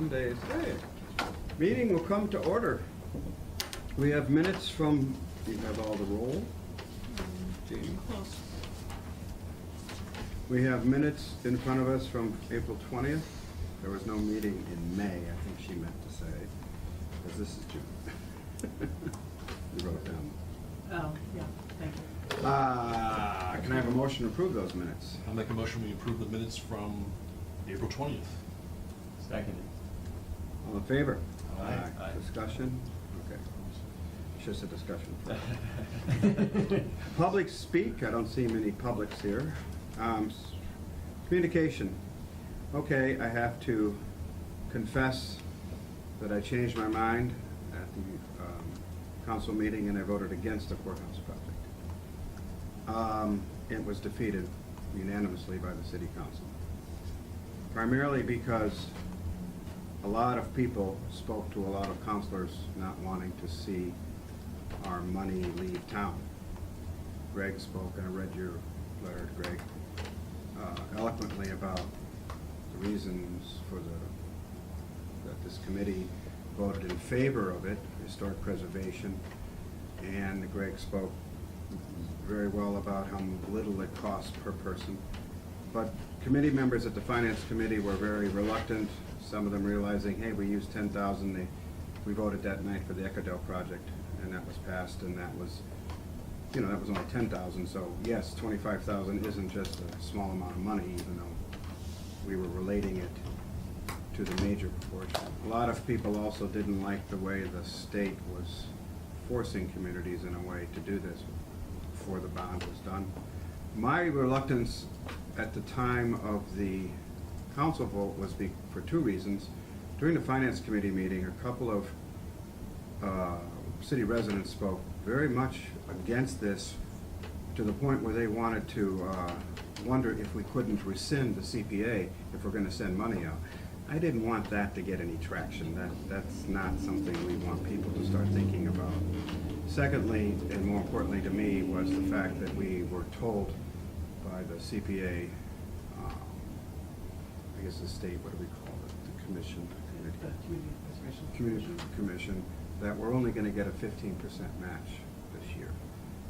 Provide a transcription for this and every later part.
Mondays. Hey. Meeting will come to order. We have minutes from, you have all the roll? Jean? Close. We have minutes in front of us from April 20th. There was no meeting in May, I think she meant to say, because this is June. You wrote down. Oh, yeah, thank you. Can I have a motion to approve those minutes? I'll make a motion we approve the minutes from April 20th. Seconded. All in favor? Aye. Aye. Discussion? Okay. It's just a discussion. Public speak, I don't see many publics here. Communication. Okay, I have to confess that I changed my mind at the council meeting and I voted against the courthouse project. It was defeated unanimously by the city council. Primarily because a lot of people spoke to a lot of councilors not wanting to see our money leave town. Greg spoke, and I read your letter, Greg, eloquently about the reasons for that this committee voted in favor of it, historic preservation, and Greg spoke very well about how little it costs per person. But committee members at the finance committee were very reluctant, some of them realizing, hey, we used 10,000, we voted that night for the Ecodale project, and that was passed, and that was, you know, that was only 10,000, so yes, 25,000 isn't just a small amount of money, even though we were relating it to the major proportion. A lot of people also didn't like the way the state was forcing communities in a way to do this before the bond was done. My reluctance at the time of the council vote was for two reasons. During the finance committee meeting, a couple of city residents spoke very much against this, to the point where they wanted to wonder if we couldn't rescind the CPA if we're going to send money out. I didn't want that to get any traction. That's not something we want people to start thinking about. Secondly, and more importantly to me, was the fact that we were told by the CPA, I guess the state, what do we call it, the commission? Community Preservation Community Commission, that we're only going to get a 15% match this year.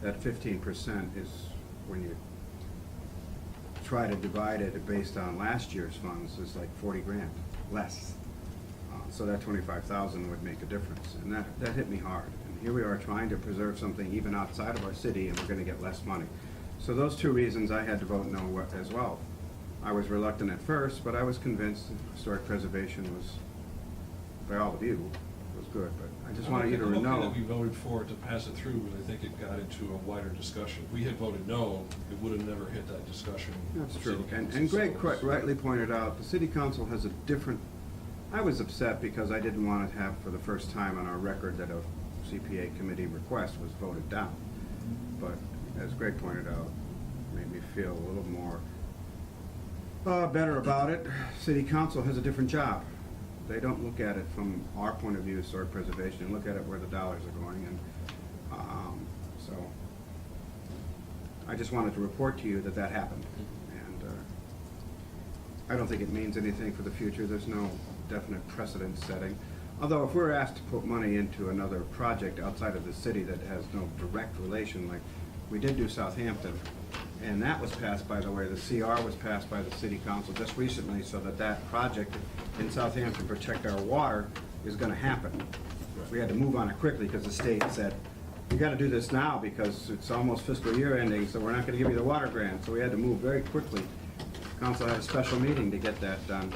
That 15% is when you try to divide it based on last year's funds, is like 40 grand less. So that 25,000 would make a difference, and that hit me hard. And here we are trying to preserve something even outside of our city, and we're going to get less money. So those two reasons I had to vote no as well. I was reluctant at first, but I was convinced that historic preservation was, by all of you, was good. But I just wanted you to know. I'm okay that we voted for it to pass it through, but I think it got into a wider discussion. If we had voted no, it would have never hit that discussion. That's with true. city council. And Greg So rightly pointed out, the city council has a different, I was upset because I didn't want to have for the first time on our record that a CPA committee request was voted down. But as Greg pointed out, it made me feel a little more better about it. City council has a different job. They don't look at it from our point of view, historic preservation, and look at it where the dollars are going. And so I just wanted to report to you that that happened. And I don't think it means anything for the future. There's no definite precedent setting. Although if we're asked to put money into another project outside of the city that has no direct relation, like we did do Southampton, and that was passed, by the way, the CR was passed by the city council just recently, so that project in Southampton, protect our water, is going to happen. We had to move on it quickly because the state said, you got to do this now because it's almost fiscal year ending, so we're not going to give you the water grant. So we had to move very quickly. Council had a special meeting to get that done.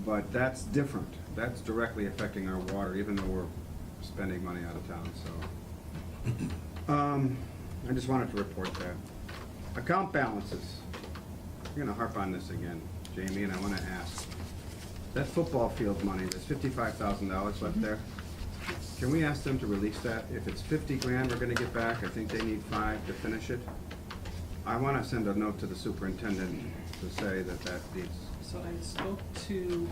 But that's different. That's directly affecting our water, even though we're spending money out of town. So I just wanted to report that. Account balances. We're going to harp on this again, Jamie, and I want to ask. That football field money, there's $55,000 left there. Can we ask them to release that? If it's 50 grand we're going to get back, I think they need 5 to finish it. I want to send a note to the superintendent to say that that needs. So I spoke to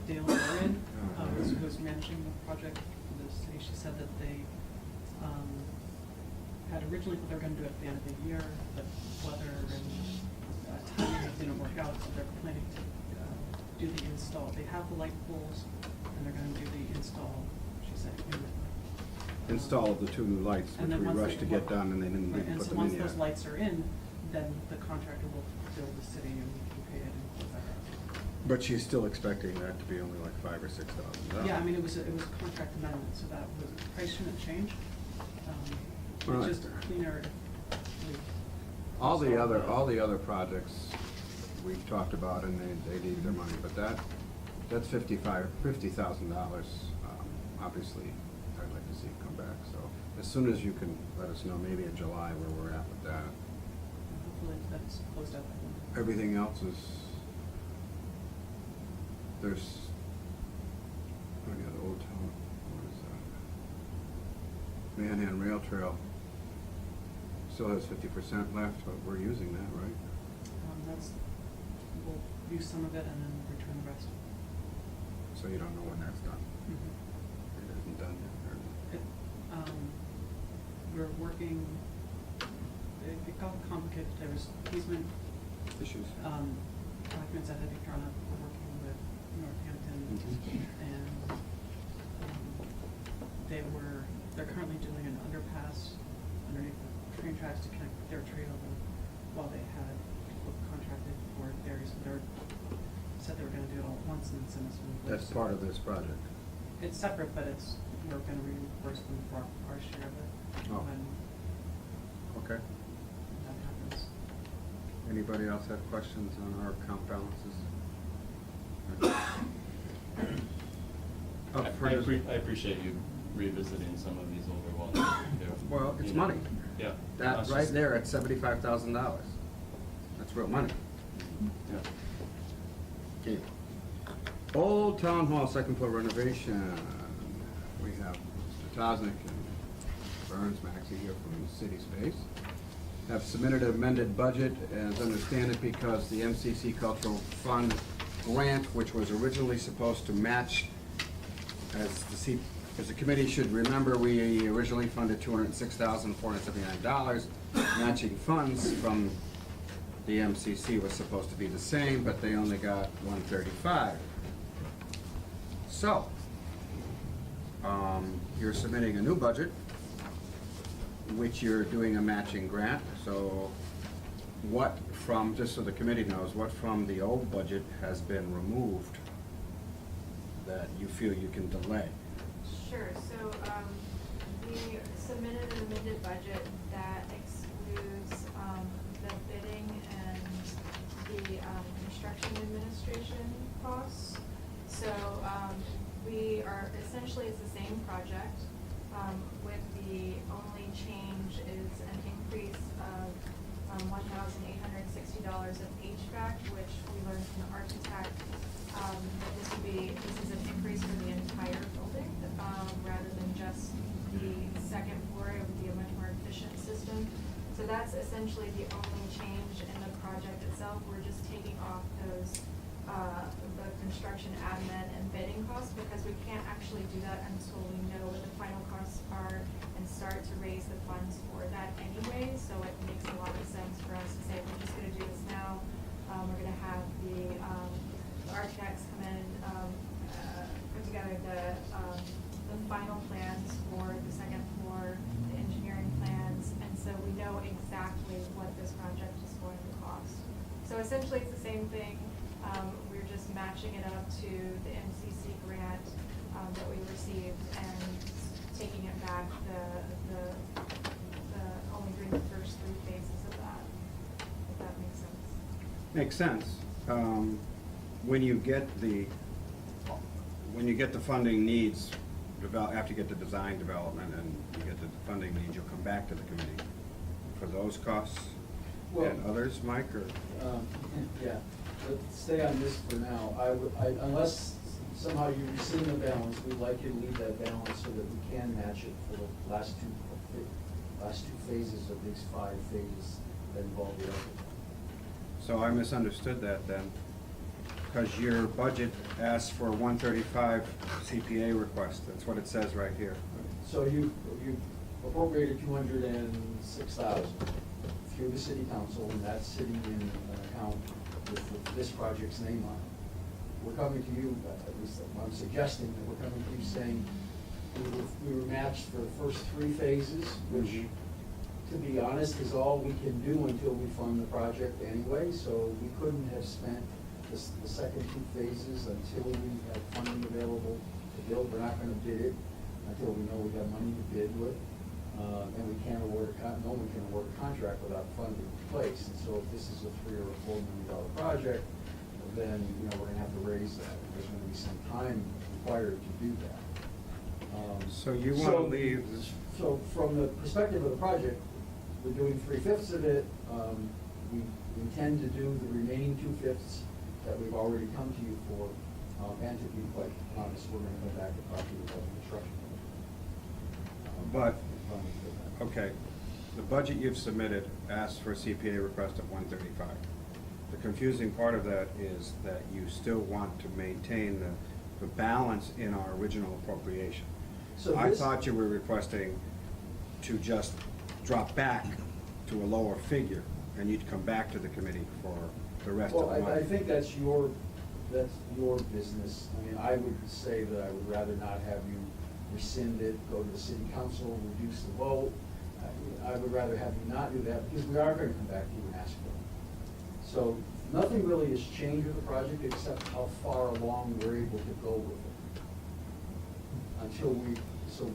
Dale Warren, who was managing the project for the city. She said that they had originally thought they were going to do it at the end of the year, but weather and do the install. They have the light poles, and they're gonna do the install, she said, imminently. Install of the 2 new lights, And which then we once rushed to they- get done, and they didn't Right, even and put so them in once yet. those lights are in, then the contractor will bill the city and we can pay it and put that out. But she's still expecting that to be only like $5,000 or $6,000. Yeah, I mean, it was a contract amendment, so that was, price shouldn't change. Right. It's just a cleaner. All the other projects we've talked about, and they need their money, but that's $50,000. Obviously, I'd like to see it come back, so as soon as you can let us know, maybe in July, where we're at with that. Hopefully that's closed out by then. Everything else is, there's, oh yeah, the Old Town, what is that? Manhan Rail Trail still has 50% left, but we're using that, right? We'll use some of it and then return the rest. So you don't know when that's done? It isn't done yet, or? It, we're working, it got complicated, there was easement, Issues? documents that had to be drawn up, we're working with Northampton, Mhm. and, they're currently doing an underpass underneath the train tracks to connect their trail while they had people contracted for various, said they were gonna do it all at once and then send us an invoice. That's part of this project. It's separate, but we're gonna reimburse them for our share of it. Oh. When Okay. that happens. Anybody else have questions on our account balances? Oh, for this- I appreciate you revisiting some of these older ones. They're, Well, it's you know, money. Yeah. That It's right just- there at $75,000. That's real money. Yeah. Okay. Old Town Hall second floor renovation. We have Mr. Tosnick and Burns Maxey here from City Space. Have submitted an amended budget, as understand it, because the MCC Cultural Fund grant, which was originally supposed to match, as the committee should remember, we originally funded $206,479. Matching funds from the MCC was supposed to be the same, but they only got $135,000. So, you're submitting a new budget, which you're doing a matching grant, so what from, just so the committee knows, what from the old budget has been removed that you feel you can delay? Sure, so, we submitted an amended budget that excludes, the bidding and the, construction administration costs. So, we are, essentially, it's the same project, with the only change is an increase of, $1,860 of HVAC, which we learned from the architect, that this is an increase for the entire building, rather than just the second floor. It would be a much more efficient system. So that's essentially the only change in the project itself. We're just taking off those, the construction admin and bidding costs, because we can't actually do that until we know what the final costs are and start to raise the funds for that anyway. So it makes a lot of sense for us to say, we're just gonna do this now. We're gonna have the architects come in, put together the final plans for the second floor, the engineering plans, and so we know exactly what this project is going to cost. So essentially, it's the same thing. We're just matching it up to the MCC grant that we received and taking it back, only doing the first 3 phases of that, if that makes sense. Makes sense. When you get the funding needs, after you get the design development and you get the funding needs, you'll come back to the committee for those costs Well- and others, Mike, or? Yeah, let's stay on this for now. Unless somehow you rescind the balance, we'd like you to leave that balance so that we can match it for the last two phases of these 5 phases that involve the architect. So I misunderstood that then, because your budget asks for 135 CPA request, that's what it says right here. So you appropriated $206,000 through the city council, and that's sitting in an account with this project's name on it. we're coming to you, at least I'm suggesting that we're coming to you saying we were matched for the first 3 phases, which, to be honest, is all we can do until we fund the project anyway, so we couldn't have spent the second 2 phases until we have funding available to build. We're not gonna bid it until we know we have money to bid with. And we can't award no one can award a contract without funding in place. And so if this is a $3 or $4 million project, then, we're gonna have to raise that. There's gonna be some time required to do that. So you wanna leave this. So from the perspective of the project, we're doing 3/5 of it. We intend to do the remaining 2/5 that we've already come to you for. And to be quite honest, we're gonna go back and talk to you about the construction. But, okay, the budget you've submitted asks for a CPA request of 135. The confusing part of that is that you still want to maintain the balance in our original appropriation. So I this- thought you were requesting to just drop back to a lower figure, and you'd come back to the committee for the rest of Well, the money. I think that's your business. I mean, I would say that I would rather not have you rescind it, go to the city council, reduce the vote. I would rather have you not do that, because we are gonna come back to you and ask for it. So, nothing really has changed with the project, except how far along we're able to go with it. So,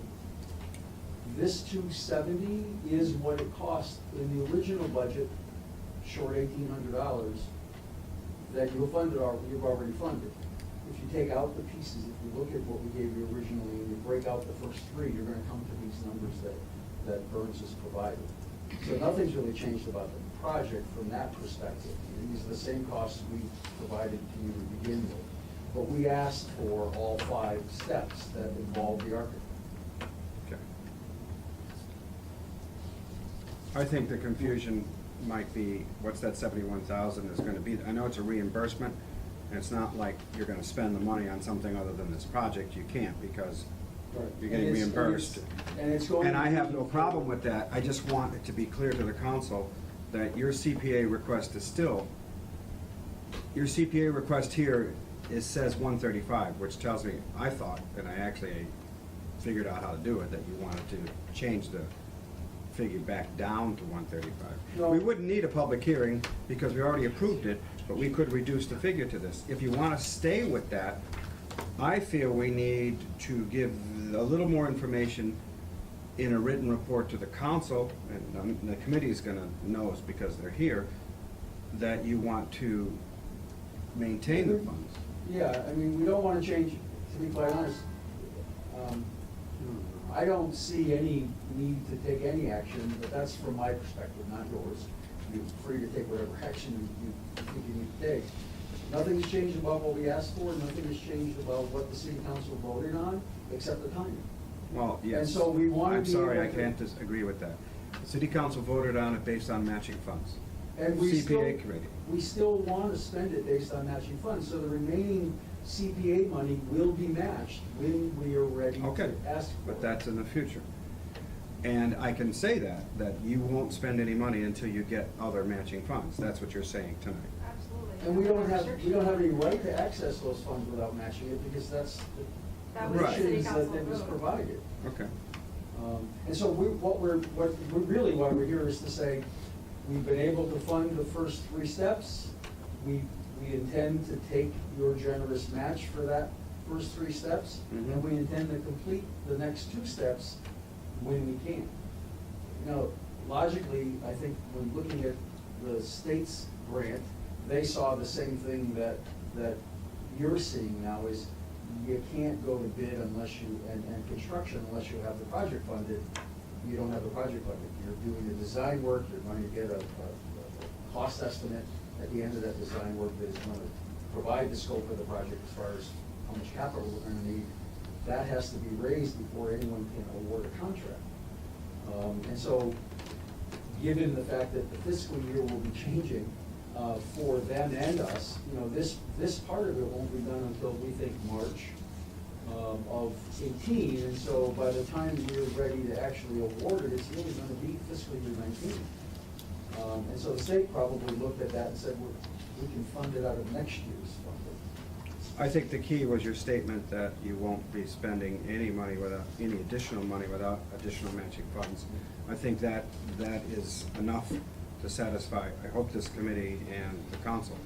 this 270 is what it cost in the original budget, short $1,800, that you've already funded. If you take out the pieces, if you look at what we gave you originally, and you break out the first 3, you're gonna come to these numbers that Burns has provided. So nothing's really changed about the project from that perspective. These are the same costs we provided to you to begin with. But we asked for all 5 steps that involve the architect. Okay. I think the confusion might be, what's that 71,000 is gonna be? I know it's a reimbursement, and it's not like you're gonna spend the money on something other than this project. You can't, because you're getting reimbursed. And it's going. And I to have be- no problem with that. I just want it to be clear to the council that your CPA request is still, your CPA request here says 135, which tells me, I thought, and I actually figured out how to do it, that you wanted to change the figure back down to 135. No. We wouldn't need a public hearing because we already approved it, but we could reduce the figure to this. If you want to stay with that, I feel we need to give a little more information in a written report to the council, and the committee is gonna know us because they're here, that you want to maintain the funds. Yeah, I mean, we don't wanna change, to be quite honest. I don't see any need to take any action, but that's from my perspective, not yours. You're free to take whatever action you think you need to take. Nothing's changed about what we asked for, nothing has changed about what the city council voted on, except the timing. Well, yes. And so we want to I'm be sorry, I able to- can't disagree with that. The city council voted on it based on matching funds. And we still, CPA committee. we still want to spend it based on matching funds, so the remaining CPA money will be matched when we are ready Okay, to ask for it. but that's in the future. And I can say that you won't spend any money until you get other matching funds. That's what you're saying tonight. Absolutely. And we don't have any right to access those funds without matching it, because that's That the was the Right. city conditions council that was vote. provided. Okay. And so what we're really, why we're here is to say, we've been able to fund the first 3 steps. We intend to take your generous match for that first 3 steps, and we intend to complete the next 2 steps when we can. Now, logically, I think when looking at the state's grant, they saw the same thing that you're seeing now, is you can't go to bid unless you, and construction unless you have the project funded. You don't have the project funded. You're doing the design work, you're going to get a cost estimate at the end of that design work that is going to provide the scope of the project as far as how much capital we're going to need. That has to be raised before anyone can award a contract. And so, given the fact that the fiscal year will be changing for them and us, this part of it won't be done until we think March of 18. And so by the time we're ready to actually award it, it's really going to be fiscal year 19. And so the state probably looked at that and said, we can fund it out of next year's funding. I think the key was your statement that you won't be spending any money without, any additional money without additional matching funds. I think that is enough to satisfy, I hope, this committee and the council.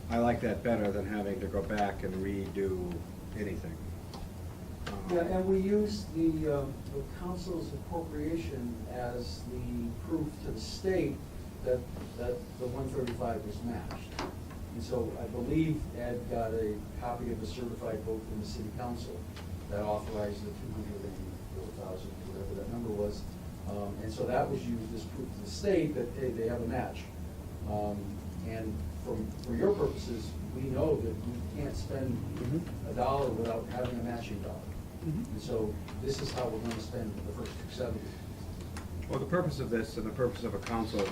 I like that better than having to go back and redo anything. Yeah, and we use the council's appropriation as the proof to the state that the 135 was matched. And so I believe Ed got a copy of the certified vote from the city council that authorized the 204,000, whatever that number was. And so that was used as proof to the state that, hey, they have a match. And for your purposes, we know that we can't spend a dollar without having a matching dollar. And so this is how we're gonna spend the first 270. Well, the purpose of this and the purpose of a council,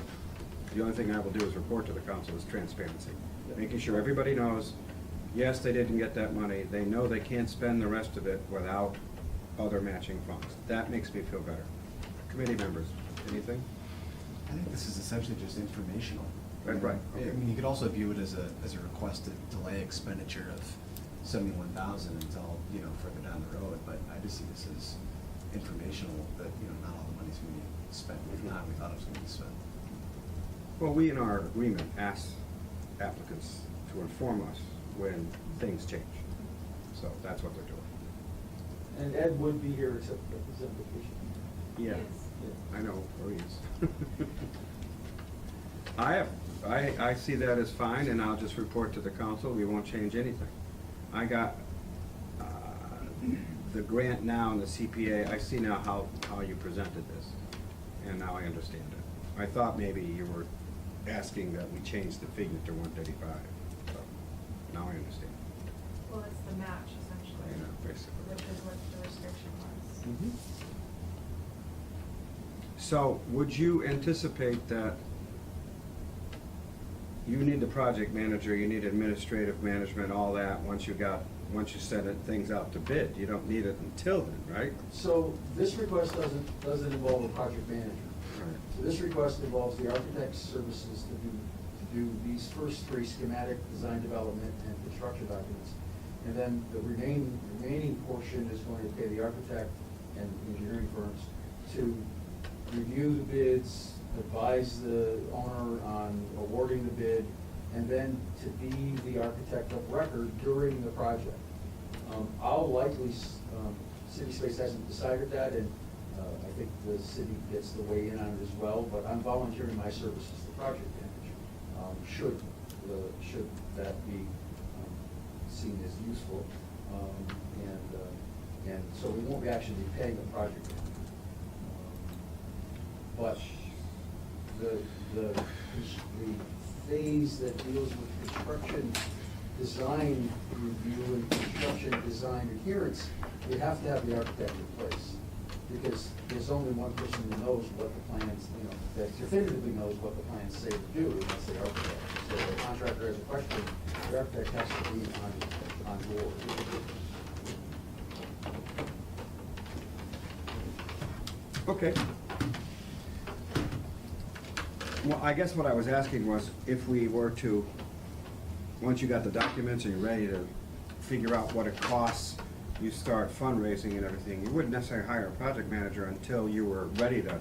the only thing I will do is report to the council is transparency. Making sure everybody knows, yes, they didn't get that money, they know they can't spend the rest of it without other matching funds. That makes me feel better. Committee members, anything? I think this is essentially just informational. Right, I okay. mean, you could also view it as a request to delay expenditure of 71,000 until, further down the road, but I just see this as informational that, not all the money's gonna be spent with the time we thought it was gonna be spent. Well, we in our agreement asked applicants to inform us when things change. So that's what they're doing. And Ed would be here except for his invitation. Yeah, Yeah. I know, or he is. I see that as fine, and I'll just report to the council, we won't change anything. I got the grant now and the CPA, I see now how you presented this, and now I understand it. I thought maybe you were asking that we change the figure to 135, so now I understand. Well, it's the match essentially. Yeah, basically. Which is what the restriction was. Mm-hmm. So, would you anticipate that you need the project manager, you need administrative management, all that, once you send things out to bid? You don't need it until then, right? So this request doesn't involve a project manager. Right. So this request involves the architect's services to do these first three: schematic, design development, and construction documents. And then the remaining portion is going to pay the architect and engineering firms to review the bids, advise the owner on awarding the bid, and then to be the architect of record during the project. I'll likely, City Space hasn't decided that, and I think the city gets the weigh in on it as well, but I'm volunteering my services to project manager, should that be seen as useful. And so we won't be actually paying the project manager. But the phase that deals with construction design review and construction design adherence, you have to have the architect in place. Because there's only one person who knows what the plans, that definitively knows what the plans say to do, and that's the architect. So if the contractor has a question, the architect has to be on board. Okay. Well, I guess what I was asking was, if we were to, once you got the documents and you're ready to figure out what it costs, you start fundraising and everything, you wouldn't necessarily hire a project manager until you were ready to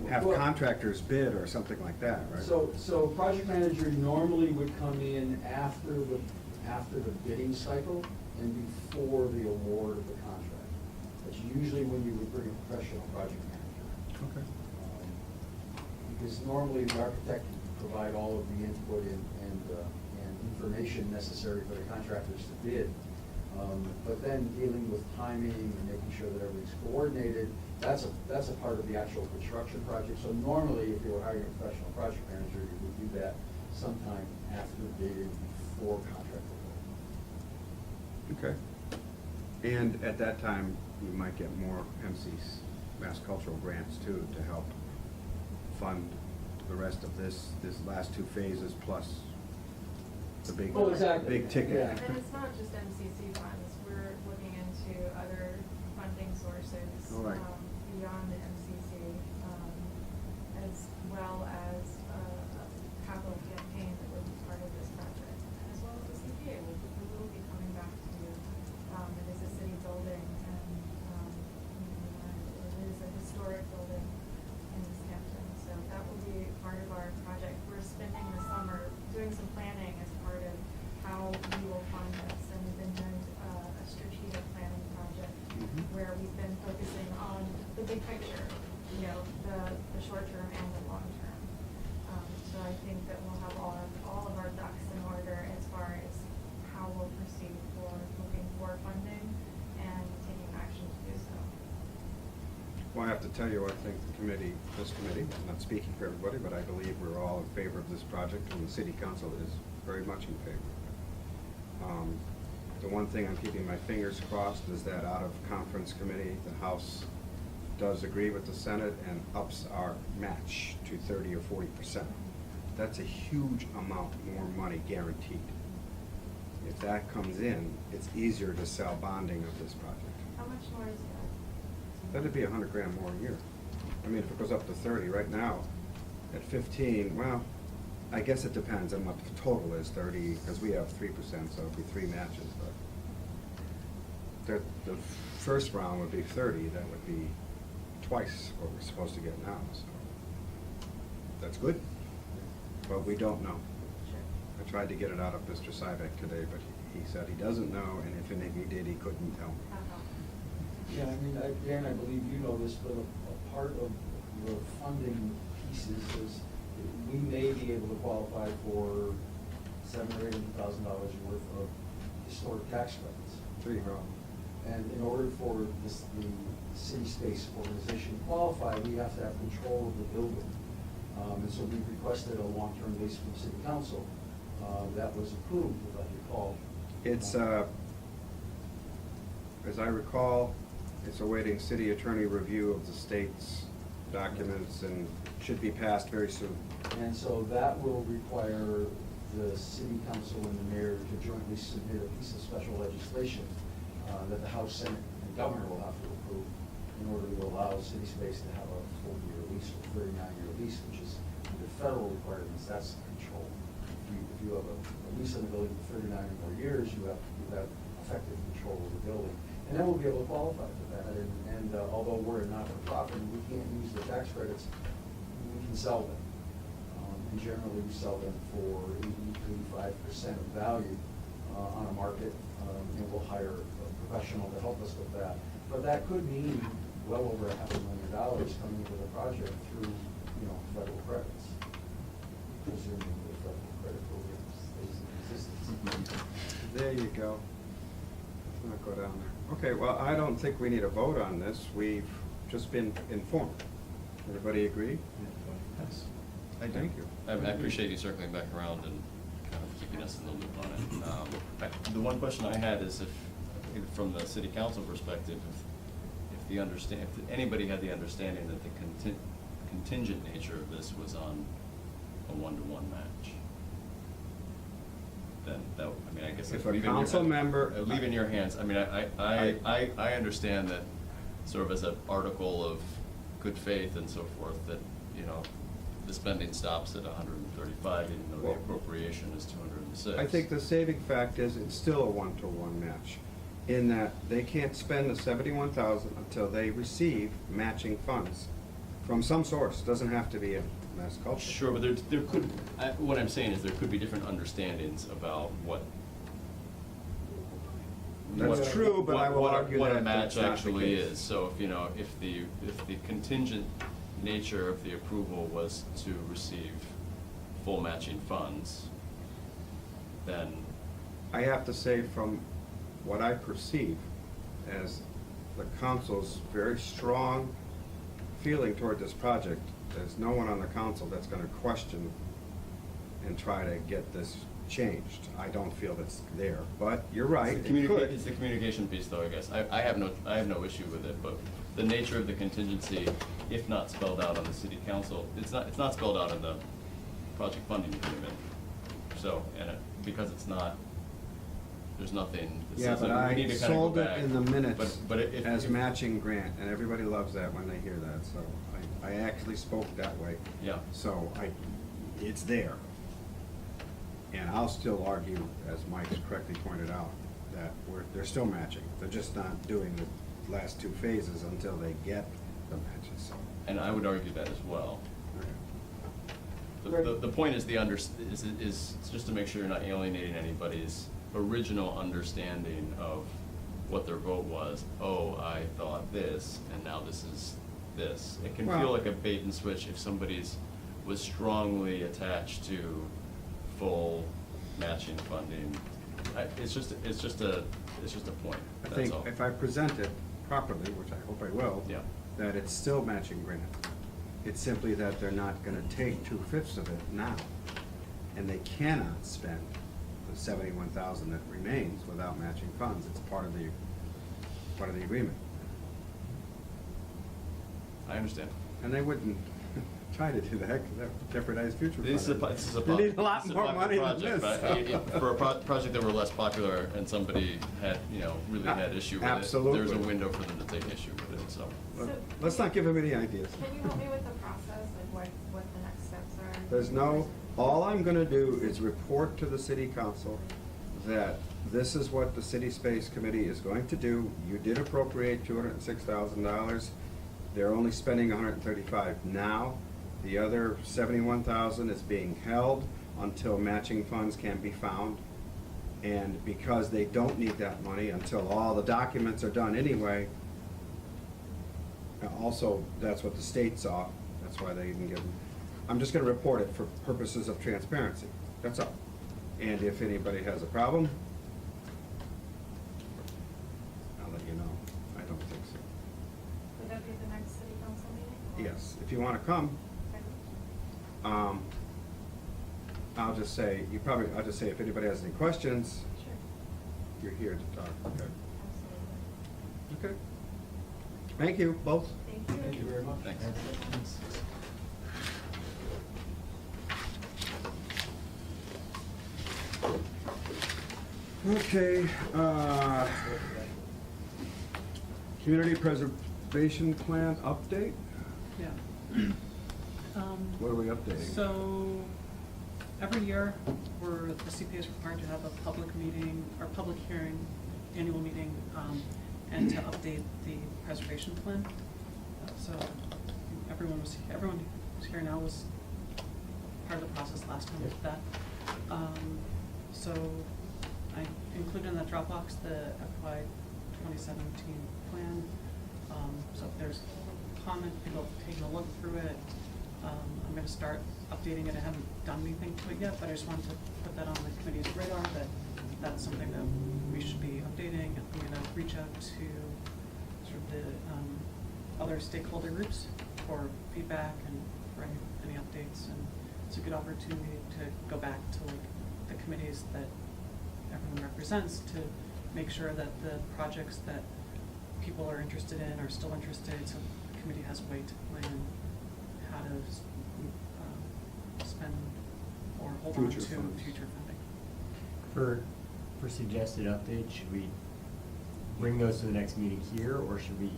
have Well- contractors bid or something like that, right? So project manager normally would come in after the bidding cycle and before the award of the contract. That's usually when you would bring a professional project manager. Okay. Because normally the architect can provide all of the input and information necessary for the contractors to bid. But then dealing with timing and making sure that everything's coordinated, that's a part of the actual construction project. So normally, if you were hiring a professional project manager, you would do that sometime after bidding, before contract award. Okay. And at that time, you might get more MC's Mass Cultural grants too, to help fund the rest of this last two phases plus the big, Oh, exactly. big ticket. Yeah. And it's not just MCC funds, we're looking into other funding sources. All right. Beyond the MCC, as well as a capital campaign that would be part of this project, as well as the CPA, we will be coming back on this, and we've been doing a strategic planning project Mhm. where we've been focusing on the big picture, you know, the short term and the long term. So I think that we'll have all of our ducks in order as far as how we'll proceed for looking for funding and taking action to do so. Well, I have to tell you, I think this committee, I'm not speaking for everybody, but I believe we're all in favor of this project, and the city council is very much in favor of it. The one thing I'm keeping my fingers crossed is that out of conference committee, the House does agree with the Senate and ups our match to 30 or 40%. That's a huge amount more money guaranteed. If that comes in, it's easier to sell bonding of this project. How much more is that? That'd be $100,000 more a year. I mean, if it goes up to 30, right now, at 15, well, I guess it depends on what the total is, 30, because we have 3%, so it'd be 3 matches, but the first round would be 30, that would be twice what we're supposed to get now, so that's good, but we don't know. Sure. I tried to get it out of Mr. Sybeck today, but he said he doesn't know, and if he did, he couldn't tell me. Yeah, I mean, Dan, I believe you know this, but a part of the funding pieces is we may be able to qualify for $700,000 or $800,000 worth of historic tax credits. There you go. And in order for the city space organization to qualify, we have to have control of the building. And so we requested a long-term lease from the city council. That was approved, if I recall. It's, as I recall, it's awaiting city attorney review of the state's documents and should be passed very soon. And so that will require the city council and the mayor to jointly submit a piece of special legislation that the House, Senate, and governor will have to approve in order to allow city space to have a 40-year lease or 39-year lease, which is the federal requirements. That's the control. If you have a lease on the building for 39 or more years, you have effective control of the building. And then we'll be able to qualify for that. And although we're a not-for-profit, we can't use the tax credits, we can sell them. And generally, we sell them for 80-85% of value on a market, and we'll hire a professional to help us with that. But that could mean well over $500,000 coming into the project through, federal credits, presuming the federal credit program stays in existence. There you go. Let's not go down there. Okay, well, I don't think we need a vote on this. We've just been informed. Everybody agree? Yes. Thank you. I appreciate you circling back around and kind of keeping us in the loop on it. The one question I had is if from the city council perspective, if anybody had the understanding that the contingent nature of this was on a 1-to-1 match, then I guess If I'd a leave it in your council hands. member- I'd leave it in your hands. I mean, I understand that sort of as an article of good faith and so forth, that, the spending stops at 135, even though the Well, appropriation is 206. I think the saving fact is it's still a 1-to-1 match, in that they can't spend the $71,000 until they receive matching funds from some source. Doesn't have to be a Mass Culture. Sure, but there could, what I'm saying is there could be different understandings about what. That's true, but I will argue what a that match that's not the actually case. is. So if the contingent nature of the approval was to receive full matching funds, then. I have to say, from what I perceive as the council's very strong feeling toward this project, there's no one on the council that's gonna question and try to get this changed. I don't feel it's there, but you're right, It's it could. It's the communication piece, though, I guess. I have no issue with it, but the nature of the contingency, if not spelled out on the city council, it's not spelled out in the project funding agreement. So, because it's not, there's nothing that Yeah, says but that we I need to kind of go sold it back. in the minutes But if. as matching grant, and everybody loves that when they hear that, so I actually spoke that way. Yeah. So it's there. And I'll still argue, as Mike's correctly pointed out, that they're still matching. They're just not doing the last 2 phases until they get the matches, so. And I would argue that as well. Okay. The point is is just to make sure you're not alienating anybody's original understanding of what their vote was, oh, I thought this, and now this is this. It can feel Well- like a bait and switch if somebody's was strongly attached to full matching funding. It's just a point, I that's think all. if I present it properly, which I hope I will. Yeah. That it's still matching grant. It's simply that they're not gonna take 2/5 of it now. And they cannot spend the 71,000 that remains without matching funds. It's part of the agreement. I understand. And they wouldn't try to do that, because that would jeopardize future This is a, funding. this is a. They need a lot this is more popular money than project, this. but for a project that were less popular and somebody had, really had issue with it, there's Absolutely. a window for them to take issue with it, so. Let's not give them any ideas. Can you help me with the process, like what the next steps are? There's no, all I'm gonna do is report to the city council that this is what the city space committee is going to do. You did appropriate $206,000. They're only spending $135 now. The other $71,000 is being held until matching funds can be found. And because they don't need that money until all the documents are done anyway, also, that's what the state saw, that's why they even give them. I'm just gonna report it for purposes of transparency, that's all. And if anybody has a problem, I'll let you know. I don't think so. Would that be the next city council meeting? or- Yes, if you wanna come, Okay. I'll just say if anybody has any questions, Sure, you're here to talk, okay? absolutely. Okay. Thank you, both. Thank you. Thank you very much. Thanks. Okay, community preservation plan update? Yeah. What are we updating? So, every year, the CPA is required to have a public meeting, or public hearing, annual meeting, and to update the preservation plan. So, everyone who's here now was part of the process last time with that. So, I included in that Dropbox the FY 2017 plan. So if there's comment, people taking a look through it, I'm gonna start updating it. I haven't done anything to it yet, but I just wanted to put that on the committee's radar, that that's something that we should be updating. I'm gonna reach out to sort of the other stakeholder groups for feedback and for any updates. And it's a good opportunity to go back to like the committees that everyone represents, to make sure that the projects that people are interested in are still interested, so the committee has a way to plan how to spend or hold on to Future funds. future funding. For suggested updates, should we bring those to the next meeting here, or should we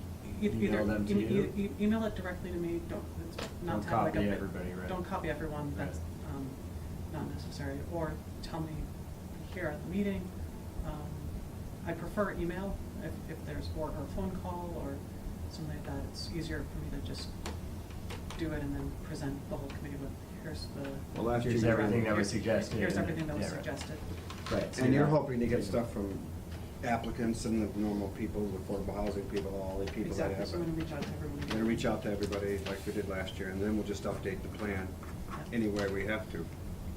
email them to you? Email it directly to me, it's not Don't to have like copy a. everybody, right? Don't copy everyone, that's, not necessary, or tell me here at the meeting. I prefer email if there's, or a phone call or something like that. It's easier for me to just do it and then present the whole committee with, here's the. Well, last year Here's you everything that was here's- suggested. Here's everything that was Yeah, right. suggested. Right. so And you're yeah. hoping to get stuff from applicants and the normal people, the affordable housing people, all the people that Exactly, have. so I'm gonna reach out to everyone. We're gonna reach out to everybody like we did last year, and then we'll just update the plan Yeah. anywhere we have to.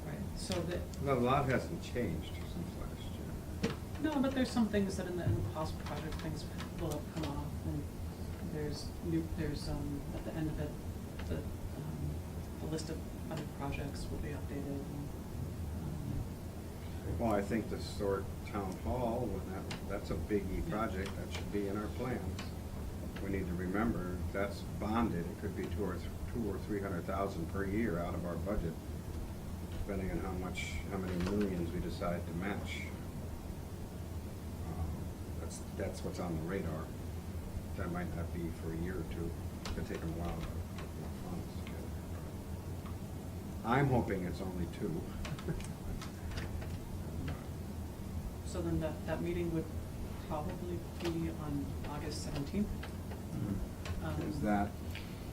Right, so that, Well, a lot hasn't changed since last year. no, but there's some things that in the cost project, things will have come off, and there's at the end of it, the list of other projects will be updated. And, Well, I think the historic town hall, that's a biggie project, that should be in our plans. We need to remember, that's bonded, it could be $200,000 or $300,000 per year out of our budget, depending on how many millions we decide to match. That's what's on the radar. That might not be for a year or two, it's gonna take them a while to get more funds together. I'm hoping it's only 2. So then that meeting would probably be on August 17th. Is that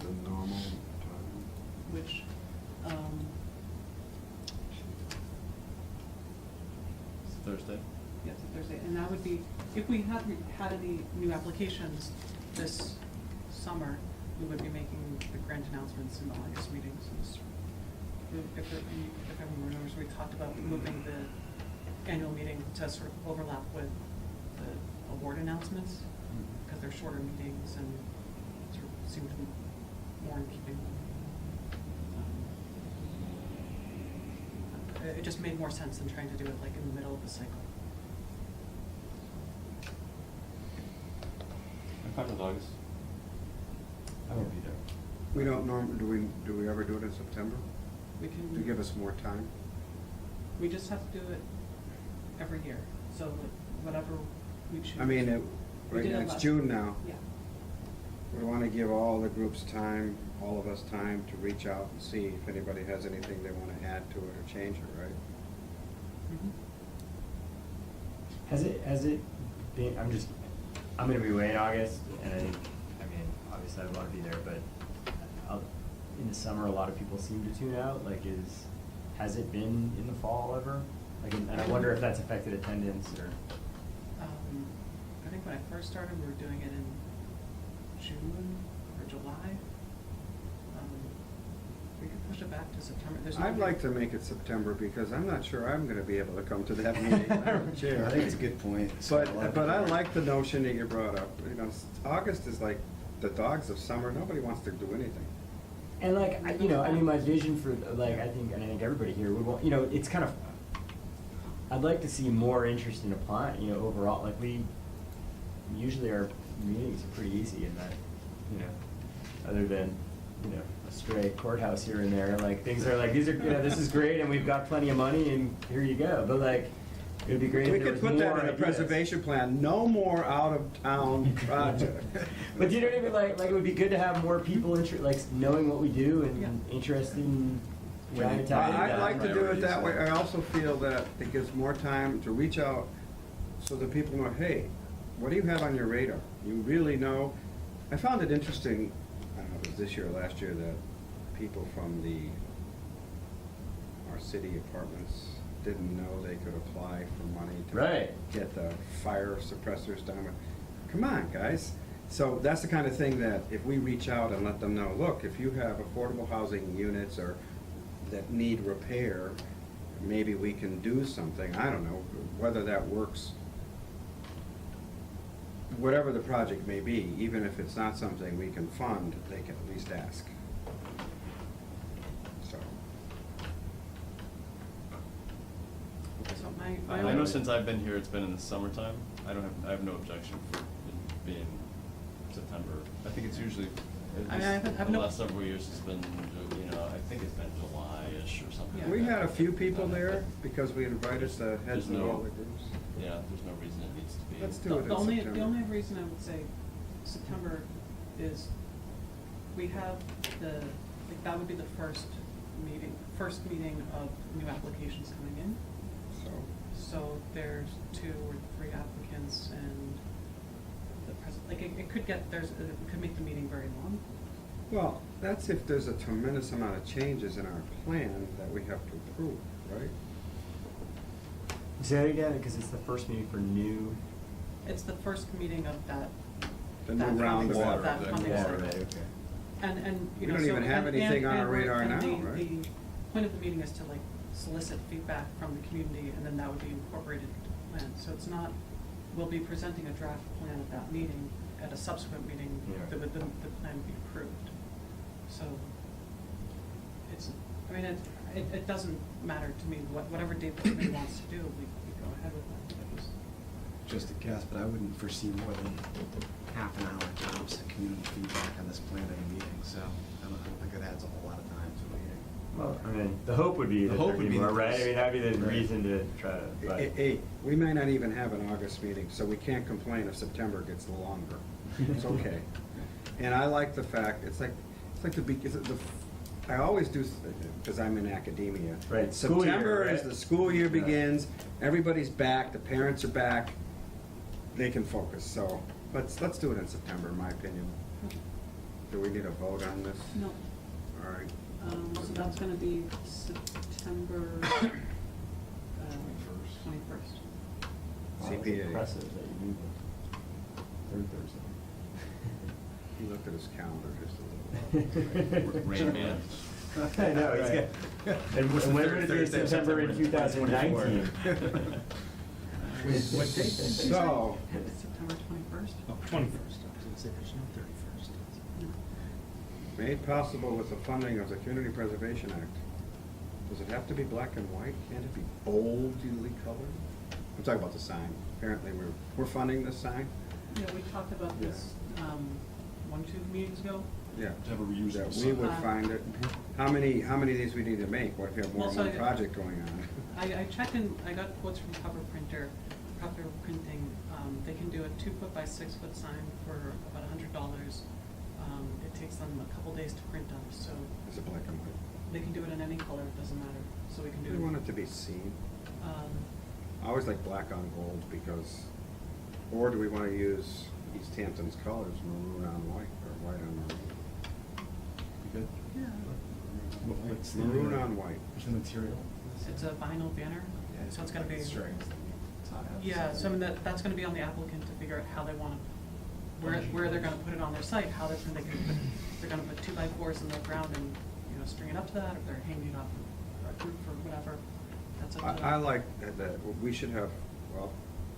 the normal time? Which, It's Thursday. Yeah, it's a Thursday, and that would be, if we had any new applications this summer, we would be making the grant announcements in the August meetings. If everyone remembers, we talked about moving the annual meeting to sort of overlap with the award announcements, because they're shorter meetings and sort of seem to be more in keeping. It just made more sense than trying to do it like in the middle of the cycle. I'm fine with August. I won't be there. We don't do we ever do it in September? We can. To give us more time? We just have to do it every year, so whatever we choose. I mean, We right did now, it it's last- June now. Yeah. We want to give all the groups time, all of us time to reach out and see if anybody has anything they want to add to it or change it, right? Mhm. Has it been, I'm gonna be away in August, and I mean, obviously I'd wanna be there, but in the summer, a lot of people seem to tune out, like has it been in the fall ever? Like, and I wonder if that's affected attendance or. I think when I first started, we were doing it in June or July. We could push it back to September. There's no I'd like to make it September because I'm not sure I'm going to be able to come to that meeting. Madam Chair. I think it's a good point. So a lot of But I people- like the notion that you brought up. You know, August is like the dogs of summer. Nobody wants to do anything. And like, my vision for, like, I think everybody here would want, it's kind of, I'd like to see more interest in applying, overall, like usually our meetings are pretty easy in that, other than, a stray courthouse here and there, like, things are like, this is great, and we've got plenty of money, and here you go, but like, it'd be great We if there could was put that more in the ideas. preservation plan. No more out-of-town project. But you know what I mean? Like it would be good to have more people knowing what we do and Yeah. interested in trying to I- tap into I'd that. like to do it that way. I Priorities, also feel that it gives more time to reach out so that people know, hey, what do you have on your radar? You really know? I found it interesting, I don't know if it was this year or last year, that people from our city apartments didn't know they could apply for money to Right. get the fire suppressors down. Come on, guys. So that's the kind of thing that if we reach out and let them know, look, if you have affordable housing units or that need repair, maybe we can do something. I don't know whether that works. Whatever the project may be, even if it's not something we can fund, they can at least ask. So. So my I know only- since I've been here, it's been in the summertime. I have no objection for it being September. I think it's usually, I at mean, I least have the no- last several years, it's been, I think it's been July-ish or something. Yeah. like We that. had a few people there because we invited the heads There's of all no- the groups. Yeah, there's no reason it needs to be. Let's do The it in the only, September. the only reason I would say September is we have that would be the first meeting of new applications coming in. So, So there's 2 or 3 applicants and it could make the meeting very long. well, that's if there's a tremendous amount of changes in our plan that we have to approve, right? Say that again, because it's the first meeting for new. It's the first meeting of that. The that new round funding- of that water. funding Yeah, cycle. right, okay. And, We you know, don't so. even have and- anything on our we're- radar and now, the- right? The point of the meeting is to like solicit feedback from the community, and then that would be incorporated into the plan. So it's not, we'll be presenting a draft plan at that meeting, at a subsequent meeting, Yeah. the plan would be approved. So it's, I mean, it doesn't matter to me, whatever date the committee wants to do, we go ahead with that. It was- Just a guess, but I wouldn't foresee more than half an hour tops of community feedback on this plan at a meeting, so I don't think it adds a whole lot of time to a meeting. Well, I mean, the hope would be The that hope there'd would be be more, that right? I there's- mean, that'd be the right. reason to try to, but. Hey, we may not even have an August meeting, so we can't complain if September gets longer. It's okay. And I like the fact, it's like I always do, because I'm in academia. Right, school year, September is right? the school year Yeah. begins, everybody's back, the parents are back, they can focus, so let's do it in September, in my opinion. Do we need a vote on this? No. All right. So that's gonna be September 21st. It's CPA. impressive that you do the third Thursday. He looked at his calendar just a little. Rain Man. I know, he's Right. got, and What's the when third would it be Thursday of September in September? 2019? What date then? So, It's September 21st. Oh, 21st, I was gonna say, there's no 31st. made possible with the funding of the Community Preservation Act. Does it have to be black and white? Can't it be boldly colored? I'm talking about the sign. Apparently, we're funding this sign? Yeah, we talked about this, 2 meetings ago. Yeah. To have a reusable That we sign. would find it. How many of these we need to make? What if we have more Well, than so one I- project going on? I checked in, I got quotes from Cover Printing. They can do a 2-foot by 6-foot sign for about $100. It takes them a couple days to print up, so Is it black and white? they can do it in any color, it doesn't matter, so we can Do do we it. want it to be seen? Um, I always like black on gold because, or do we want to use East Hampton's colors, maroon on white or white on maroon? Good. Yeah. What's the? Maroon on white. What's the material? It's a vinyl banner, so it's gonna be. Strings. Yeah, so I mean, that's gonna be on the applicant to figure out how they wanna, where they're gonna put it on their site, how they're gonna put, they're gonna put 2x4s in the ground and, you know, string it up to that, if they're hanging it off a roof or whatever, that's up to them. I like that we should have, well,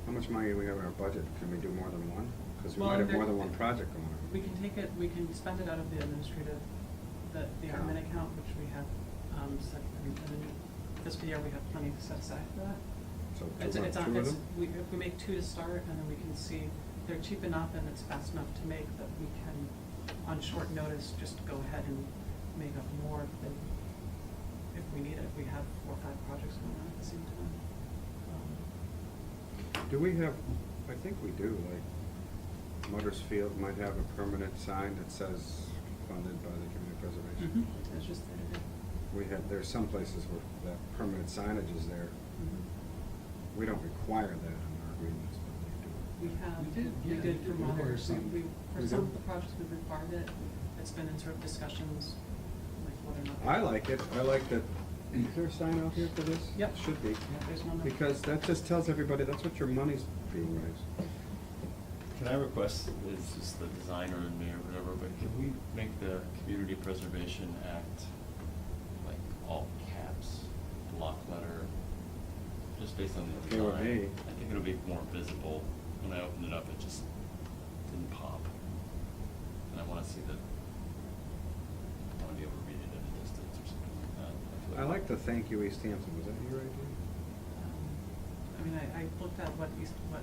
how much money do we have in our budget? Can we do more than one? Because we Well, might have there- more than one project going on. We can take it, we can spend it out of the administrative, the admin account, which we have, set, in the new fiscal year, we have plenty set aside for that. So It's, two it's, of it's, them? if we make 2 to start, and then we can see, they're cheap enough and it's fast enough to make that we can, on short notice, just go ahead and make up more if we need it. We have 4 or 5 projects going on at the same time. Do we have, I think we do, like, Mutters Field might have a permanent sign that says funded by the Community Preservation. It's just there today. We have, there's some places where that permanent signage is there. We don't require that in our agreements, but they do. We have, We did, we yeah, did we for did require others, some. for We some do? of the projects we've required it, it's been in sort of discussions, like whether or not. I like it. I like that. Is there a sign out here for this? Yep. Should be. There's one. Because that just tells everybody that's what your money's being raised. Can I request, it's just the designer and me or whatever, but can we make the Community Preservation Act like all caps, block letter, just based on the Okay with design? me. I think it'll be more visible. When I opened it up, it just didn't pop. And I wanna see the, I wanna be able to read it at a distance or something like that. feel I like the thank you East Hampton. Was that your idea? I mean, I looked at what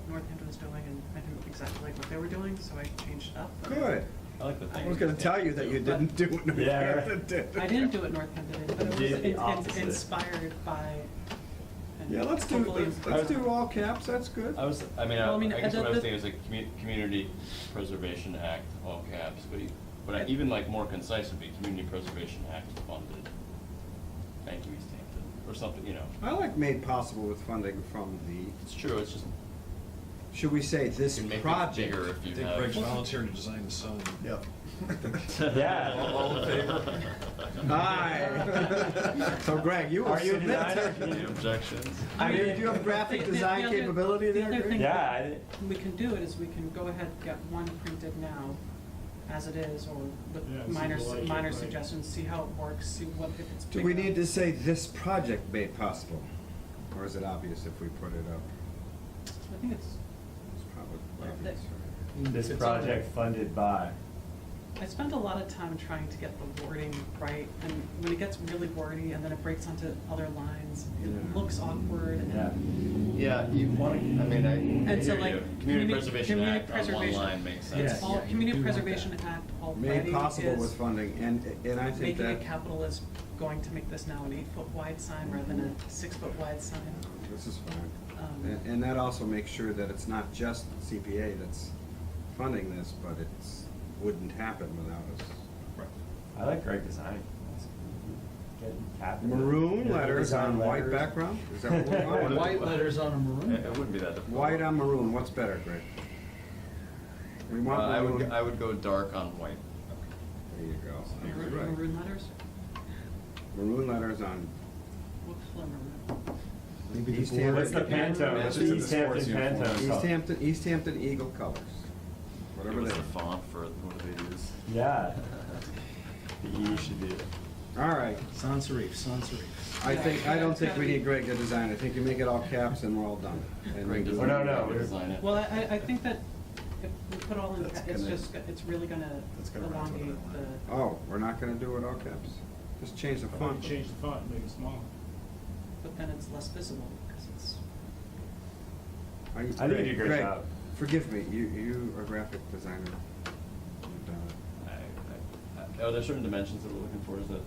Northampton was doing, and I didn't exactly like what they were doing, so I changed it up. Good. I like the I thing. was gonna tell you that you didn't do what Yeah, right. Northampton did. I didn't do what Northampton did, but it You did the was opposite. inspired by. and Yeah, let's hopefully do all caps. That's good. I Well, I mean, I guess what I was the- thinking is like Community Preservation Act, all caps, but even like more concise would be Community Preservation Act funded. Thank you, East Hampton, or something, you know. I like made possible with funding from the. It's true, it's just, Should we say this you can make it project? bigger if I you think have. Greg's volunteering to design the sign. Yep. Yeah. All in favor? Aye. So Greg, you will Are you a submit designer? to- Any objections? I mean, do you have graphic design capability the there, other Greg? thing Yeah, that we can do it is we can go ahead, get one printed now, as it is, or with Yeah, see minor, if you like it, minor right. suggestions, see how it works, see what, if it's Do big we enough. need to say this project made possible? Or is it obvious if we put it up? I think it's, It's probably Yeah, obvious, that- right? This It's project on- funded by. I spend a lot of time trying to get the wording right, and when it gets really wordy and then it breaks onto other lines, it Yeah. looks awkward. and- Yeah. Yeah, you wanna, I mean, I And so hear like. you. Community Preservation community Act on one preservation- line makes sense. Yes. All, Yeah, you Community do want Preservation that. Act already Made possible with is funding, and I think making that. it capital is going to make this now an 8-foot wide sign rather than a 6-foot wide sign. This is fine. Um, And that also makes sure that it's not just CPA that's funding this, but it's, wouldn't happen without us. Right. I like Greg designing. Getting cap- Maroon yeah, letters design on white letters. background? Is that what we want? White letters on a maroon? It wouldn't be that difficult. White on maroon, what's better, Greg? We want maroon. I would go dark on white. There you go. Maroon, Right. maroon letters? Maroon letters on, What color maroon? Maybe the East board- Hampton. What's the Pantone? What's the Matches East the Hampton sports uniform. Pantone? East Hampton Eagle colors, whatever Give they us the font for, what do they use? Yeah. The E should be. All right, Sans serif, sans serif. I don't think we need Greg to design it. I think you make it all caps and we're all done. And Greg we do- doesn't Well, no, really no, design it. Well, I think that if we put all in, That's it's gonna- just, it's really gonna that's gonna run to elongate another the. Oh, we're not gonna do it all caps? Just change the Why don't font. you change the font, make it smaller? But then it's less visible, because it's, Are you- I think you did a great Greg, job. Forgive me, you are a graphic designer. You've done it. Are there certain dimensions that we're looking for? Is that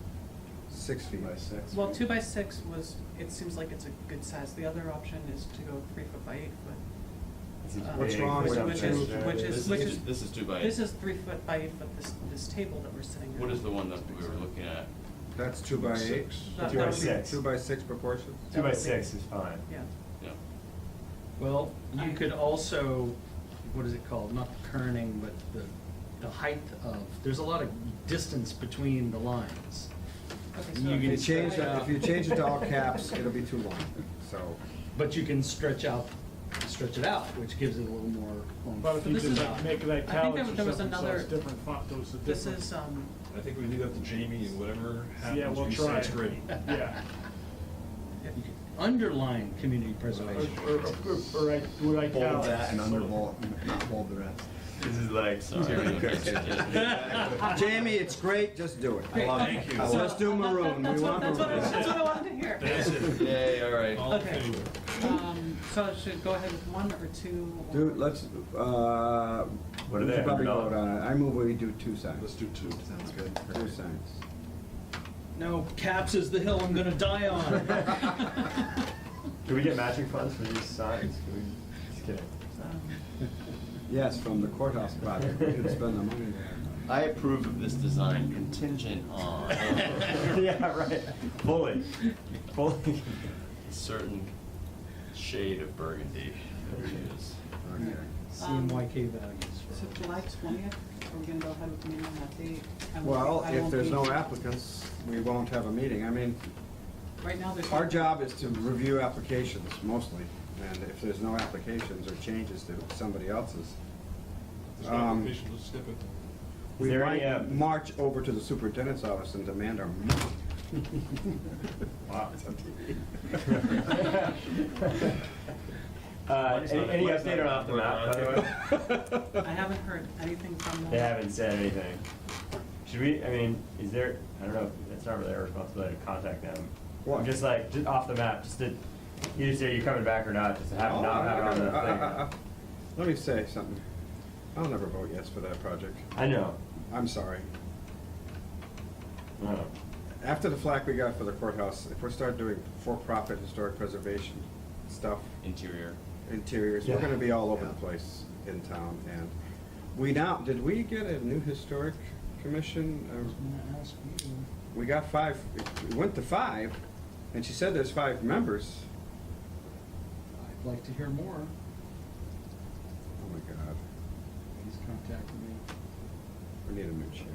6 feet. By 6. well, 2x6 was, it seems like it's a good size. The other option is to go 3 foot by 8 foot. What's wrong with Which that? is, This is 2 by 8. This is 3 foot by 8 foot, this table that we're sitting at. What is the one that we were looking at? That's 2 by 8? Six. That- 2 by that would be- 6. 2 by 6 proportions? 2 by 6 is fine. Yeah. Yeah. Well, you could also, what is it called, not the kerning, but the height of, there's a lot of distance between the lines. Okay, so You If can you change stretch it, if you change it to all caps, it'll be too long, so. But you can stretch it out, which gives it a little more. But if So you this just is- make it I think italics there or was something, so another- it's different font, those are This different. is, I think we leave that to Jamie and whatever happens. Yeah, we'll we try. say it's great. Yeah. You could underline community preservation. Or like, with italics. Bold that and underbold, not bold the rest. This is like, Jamie, it's great, just do it. Great. Thank you. Let's do maroon, we that's want what maroon. I wanted to hear. That's it. Yay, all right. All in Okay. favor? So I should go ahead with 1 or 2? or- Dude, let's, What are we they, should probably $100? vote on it. I move we do 2 Let's signs. do 2. Sounds good. 2 signs. No, caps is the hill I'm gonna die on. Can we get matching funds for these signs? Can we, just kidding. Um, Yes, from the courthouse project, we could spend the money there. I approve of this design contingent on Yeah, right. Fully. Fully. a certain shade of burgundy that we use. Okay. CMYK values. So July 20th, are we gonna go ahead with the meeting on that date? I won't Well, be- I if won't there's be- no applicants, we won't have a meeting. I mean, Right now, there's. our job is to review applications mostly, and if there's no applications or changes to somebody else's, There's no application, let's skip it. we there any, might march over to the superintendent's office and demand our money. Wow. It's on TV. Any update on Off the Map, by the way? I haven't heard anything from them. They haven't said anything. Should we, I mean, is there, I don't know, it's not really our responsibility to contact them. What? Just like, just off the map, just to, either say you're coming back or not, just to have, Oh, not have it on the thing. Let me say something. I'll never vote yes for that project. I know. I'm sorry. I know. After the flack we got for the courthouse, if we start doing for-profit historic preservation stuff, Interior. interiors, we're Yeah. gonna be all over Yeah. the place in town, and did we get a new historic commission? I was gonna ask you. We got 5, we went to 5, and she said there's 5 members. I'd like to hear more. Oh my God, Please contact me. we need a new chair.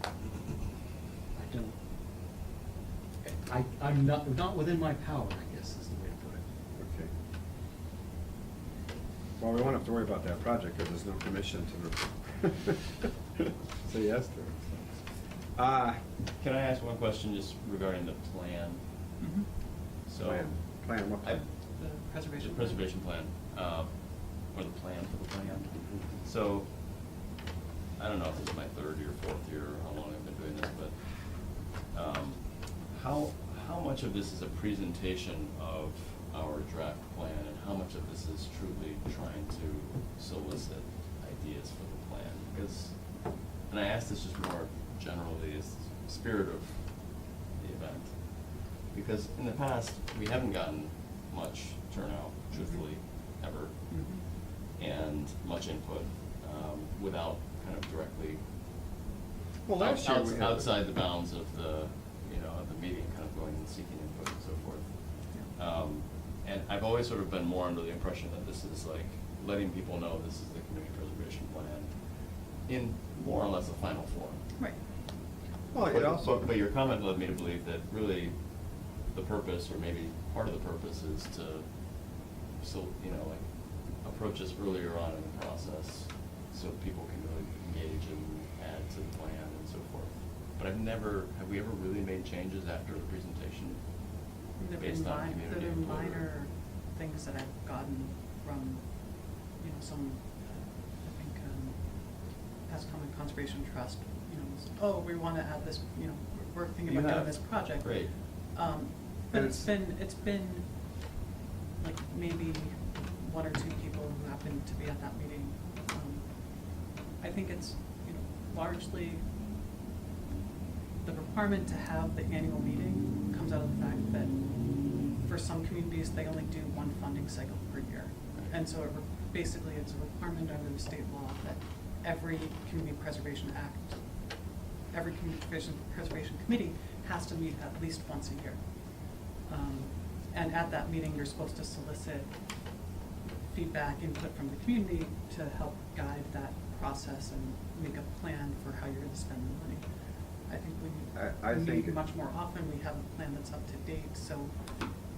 I don't. I'm not within my power, I guess is the way to put it. Okay. Well, we won't have to worry about that project, because there's no commission to say yes to it. Can I ask one question just regarding the plan? Mhm. So. Plan what I- plan? The preservation. The preservation plan, or the plan for the plan. So, I don't know if it's my 3rd or 4th year, or how long I've been doing this, but, how much of this is a presentation of our draft plan, and how much of this is truly trying to solicit ideas for the plan? Because, and I ask this just more generally as the spirit of the event, because in the past, we haven't gotten much turnout, truthfully, ever, Mhm. and much input, without kind of directly Well, last year we had. outside the bounds of the, of the meeting, kind of going and seeking input and so forth. And I've always sort of been more under the impression that this is like letting people know this is the community preservation plan in more or less a final form. Right. Well, it But- also. But your comment led me to believe that really, the purpose, or maybe part of the purpose, is to, so, you know, like, approach us earlier on in the process, so people can really engage and add to the plan and so forth. But have we ever really made changes after the presentation? There've Based been on minor, community there've been input, or- minor things that I've gotten from, you know, some, I think, Pascommon Conservation Trust, you know, oh, we wanna add this, you know, we're thinking You about doing have. this project. Great. But And it's been like maybe one or two people who happened to be at that meeting. I think it's, you know, largely the requirement to have the annual meeting comes out of the fact that for some communities, they only do one funding cycle per year. And so basically, it's a requirement under the state law that every Community Preservation Act, every Community Preservation Committee has to meet at least once a year. And at that meeting, you're supposed to solicit feedback, input from the community to help guide that process and make a plan for how you're gonna spend the money. I think I we think meet much more often, we have a plan that's up to date, so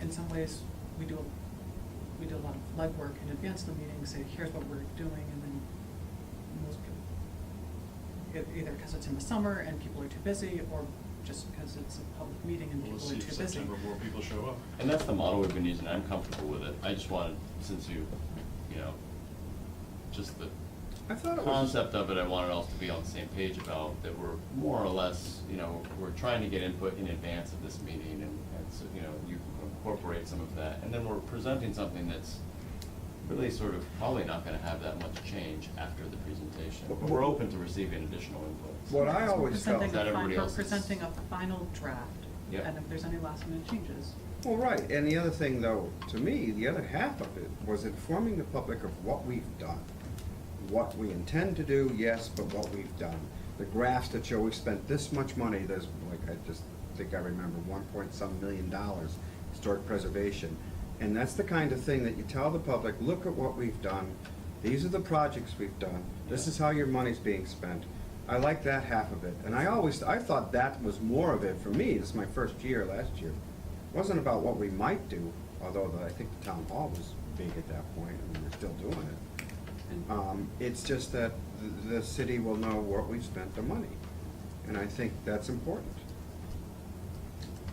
in some ways, we do a lot of legwork in advance of the meeting, say, here's what we're doing, and then most people, either because it's in the summer and people are too busy, or just because it's a public meeting and We'll people see are if too busy. September more people show up. And that's the model we've been using, I'm comfortable with it. I just wanted, since you know, just the I thought it was. concept of it, I wanted us to be on the same page about that we're more or less, you know, we're trying to get input in advance of this meeting, and so, you know, you incorporate some of that. And then we're presenting something that's really sort of probably not gonna have that much change after the presentation. But we're open to receiving additional input. What I So we're always felt. presenting That a everybody we're else is- presenting a final draft, Yep. and if there's any last minute changes. Well, right, and the other thing though, to me, the other half of it was informing the public of what we've done. What we intend to do, yes, but what we've done. The graphs that show we've spent this much money, there's, like, I just think I remember, $1.some million, historic preservation. And that's the kind of thing that you tell the public, look at what we've done, these are the projects we've done, this is how your money's being spent. I like that half of it, and I thought that was more of it for me, this is my first year last year. It wasn't about what we might do, although I think the town hall was big at that point, and we're still doing it. And It's just that the city will know what we've spent the money, and I think that's important.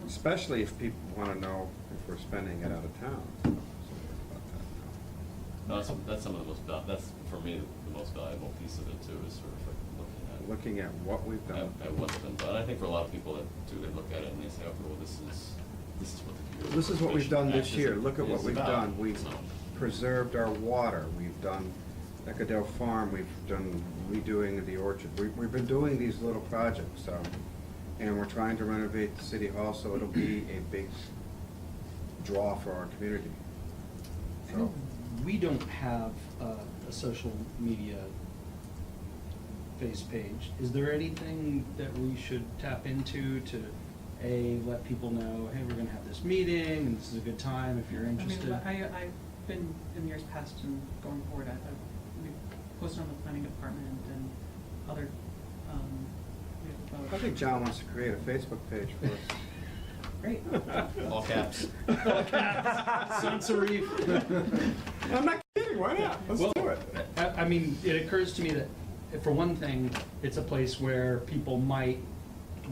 Especially if people wanna know if we're spending it out of town. So about that No, that's some of the most, that's, for me, the most valuable piece of it too, is sort of like Looking at what we've done. at what's been done. I think for a lot of people that do, they look at it and they say, okay, well, this is what the community. This is what we've done this Preservation year, Act look at what is we've about. done. We've So, preserved our water, we've done Ecadale Farm, we've done redoing the orchard. We've been doing these little projects, and we're trying to renovate the city hall, so it'll be a big draw for our community. I know we don't have a social media face page. Is there anything that we should tap into to, A, let people know, hey, we're gonna have this meeting, and this is a good time if you're interested? I mean, I've been, in years past and going forward, we've posted on the planning department and other, we have I think John wants to create a Facebook page for us. Great. All caps. All caps. Sans serif. I'm not kidding, why not? Let's Well, do it. I mean, it occurs to me that, for one thing, it's a place where people might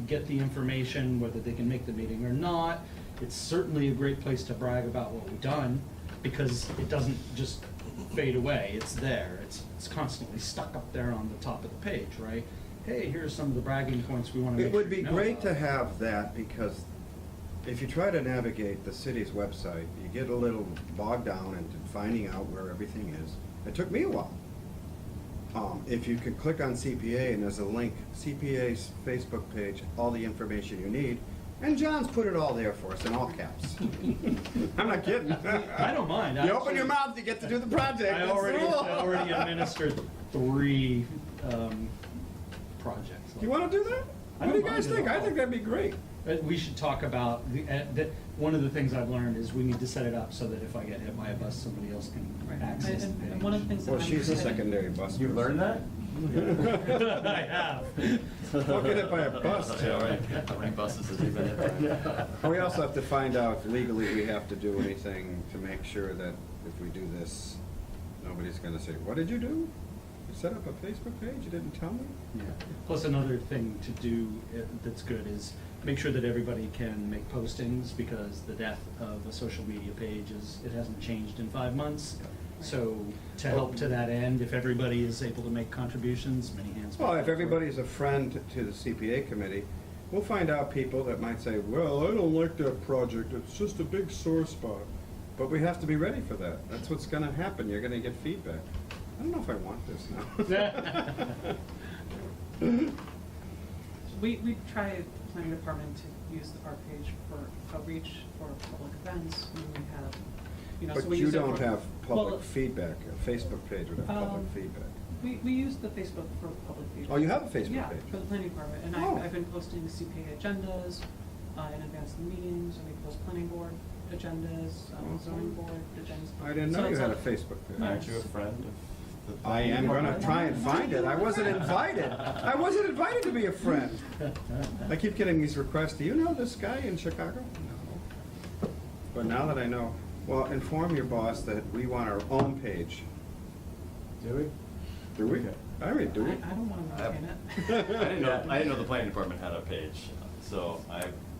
get the information, whether they can make the meeting or not. It's certainly a great place to brag about what we've done, because it doesn't just fade away, it's there. It's constantly stuck up there on the top of the page, right? Hey, here's some of the bragging points we want to make It sure would be you know great to about. have that, because if you try to navigate the city's website, you get a little bogged down into finding out where everything is. It took me a while. If you could click on CPA and there's a link, CPA's Facebook page, all the information you need, and John's put it all there for us in all caps. I'm not kidding. I don't mind. You open your mouth, you get to do the project. I That's the already rule. administered 3 projects. Do you wanna do that? I What do you don't guys mind at think? I all. think that'd be great. We should talk about, one of the things I've learned is we need to set it up so that if I get hit by a bus, somebody else can Right. access the And page. one of the things that Well, I'm she's a excited- secondary bus. You've learned that? I have. Don't get hit by a bus, Yeah, Joe. right. How many buses has he been hit by? We also have to find out legally, we have to do anything to make sure that if we do this, nobody's gonna say, what did you do? You set up a Facebook page, you didn't tell me? Yeah. Plus, another thing to do that's good is make sure that everybody can make postings, because the death of a social media page is, it hasn't changed in 5 months. So to help to that end, if everybody is able to make contributions, many hands. Well, if everybody's a friend to the CPA committee, we'll find out people that might say, well, I don't like that project, it's just a big sore spot. But we have to be ready for that. That's what's gonna happen, you're gonna get feedback. I don't know if I want this now. We try, planning department, to use our page for outreach for public events, when we have, you know, so But we you use it don't for- have public well, feedback, a Facebook page would have public Um, feedback. We use the Facebook for public feedback. Oh, you have a Facebook Yeah, page? for the planning department, and Oh. I've been posting the CPA agendas in advance of the meetings, and we post planning board agendas, zoning board agendas. I didn't So know you it's had a Facebook page. Aren't you a friend of the? I am gonna try and find it. I wasn't invited. I wasn't invited to be a friend. I keep getting these requests, do you know this guy in Chicago? No. But now that I know, well, inform your boss that we want our own page. Do we? Do we? Okay. I mean, do we? I don't wanna maintain I it. didn't know the planning department had a page, so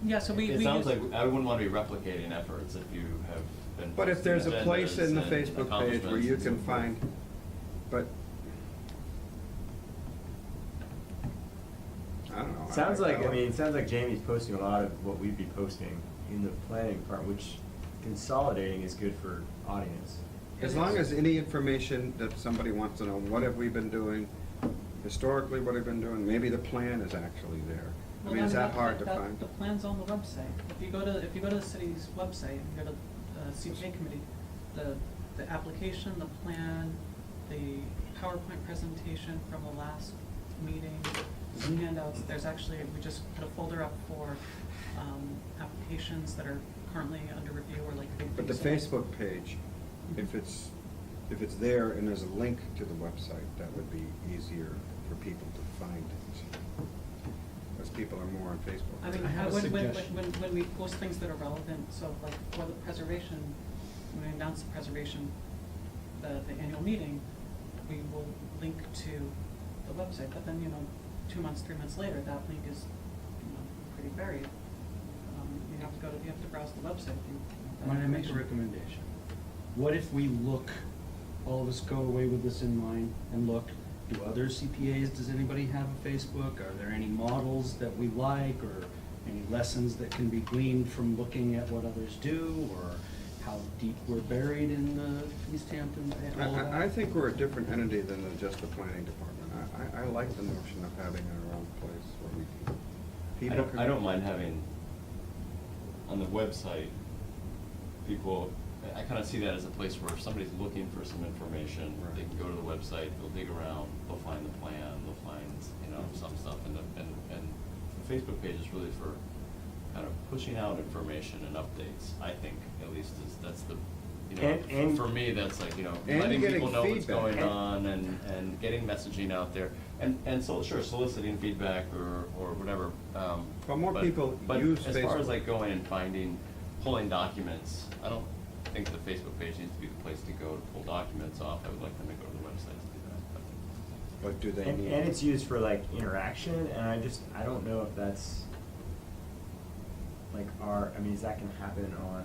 Yeah, so we It use. sounds like I wouldn't want to be replicating efforts if you have been. But if there's a posting place in the agendas and Facebook page where you accomplishments can and so forth. find, but I don't know. Sounds like, I like- mean, it sounds like Jamie's posting a lot of what we'd be posting in the planning part, which consolidating is good for audience. As long as any information that somebody wants to know, what have we been doing, historically, what have we been doing, maybe the plan is actually there. I Well, mean, is then that hard to find? The plan's on the website. If you go to the city's website, if you go to CPA committee, the application, the plan, the PowerPoint presentation from the last meeting, some handouts, there's actually, we just put a folder up for applications that are currently under review or like big But the things. Facebook page, if it's there and there's a link to the website, that would be easier for people to find it. Because people are more on Facebook. I mean, I have a suggestion. when we post things that are relevant, so like for the preservation, when we announce the preservation, the annual meeting, we will link to the website, but then, 2 months, 3 months later, that link is, pretty buried. You have to browse the website. Might I make a recommendation? What if we look, all of us go away with this in mind and look, do other CPAs, does anybody have a Facebook? Are there any models that we like, or any lessons that can be gleaned from looking at what others do, or how deep we're buried in the East Hampton, all of that? I think we're a different entity than just the planning department. I like the notion of having our own place where we can. people can- I don't mind having, on the website, people, I kind of see that as a place where if somebody's looking for some information, they can go to the website, they'll dig around, they'll find the plan, they'll find, some stuff, and the Facebook page is really for kind of pushing out information and updates, I think, at least that's the, And- for me, that's like, And letting getting people know what's feedback. going on and getting messaging out there, and so, sure, soliciting feedback or whatever. Well, more people but use as far as Facebook. like going and pulling documents, I don't think the Facebook page needs to be the place to go to pull documents off. I would like them to go to the website to do that. But do they And need? it's used for like interaction, and I don't know if that's like is that gonna happen on,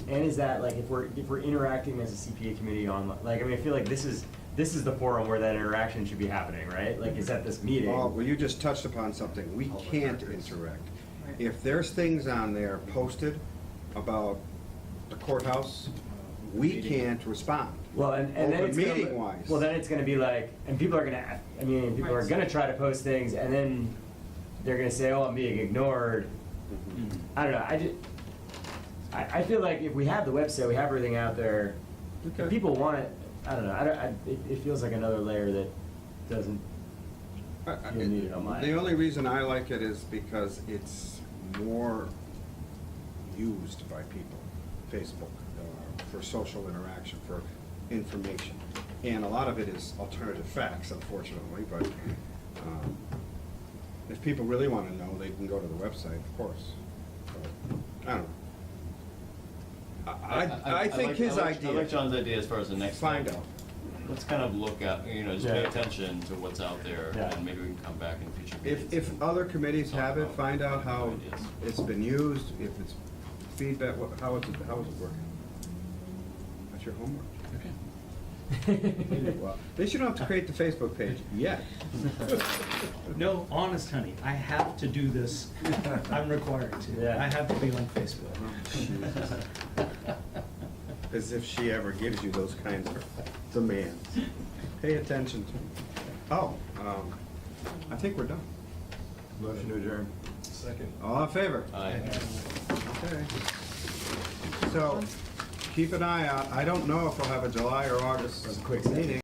and is that like if we're interacting as a CPA committee on, I feel like this is the forum where that interaction should be happening, right? Like, is at this meeting. Oh, well, you just touched upon something. We Public can't records. interact. Right. If there's things on there posted about the courthouse, we Meeting. can't respond. Well, and then Open it's gonna- meeting wise. Well, then it's gonna be like, and people are gonna, people are Right. gonna try to post things, and then they're gonna say, oh, I'm being ignored. Mhm. I don't know, I feel like if we have the website, we have everything out there, Okay. if people want it, I don't know, it feels like another layer that doesn't feel needed on my. The only reason I like it is because it's more used by people, Facebook, for social interaction, for information. And a lot of it is alternative facts, unfortunately, but if people really want to know, they can go to the website, of course. But, I don't know. I think his idea. I like John's idea as far as the next step. Find out. Let's kind of look at, just pay Yeah. attention to what's out there, Yeah. and maybe we can come back in future meetings. If other committees have it, find out how Ideas. it's been used, if it's feedback, how is it working? That's your homework. Well, they shouldn't have to create the Facebook page yet. No, honest, honey, I have to do this. I'm required to. Yeah. I have to be on Facebook. As if she ever gives you those kinds of demands. Pay attention to. I think we're done. Motion to adjourn. Second. All in favor? Aye. Okay. So, keep an eye out. I don't know if we'll have a July or August That was a quick meeting.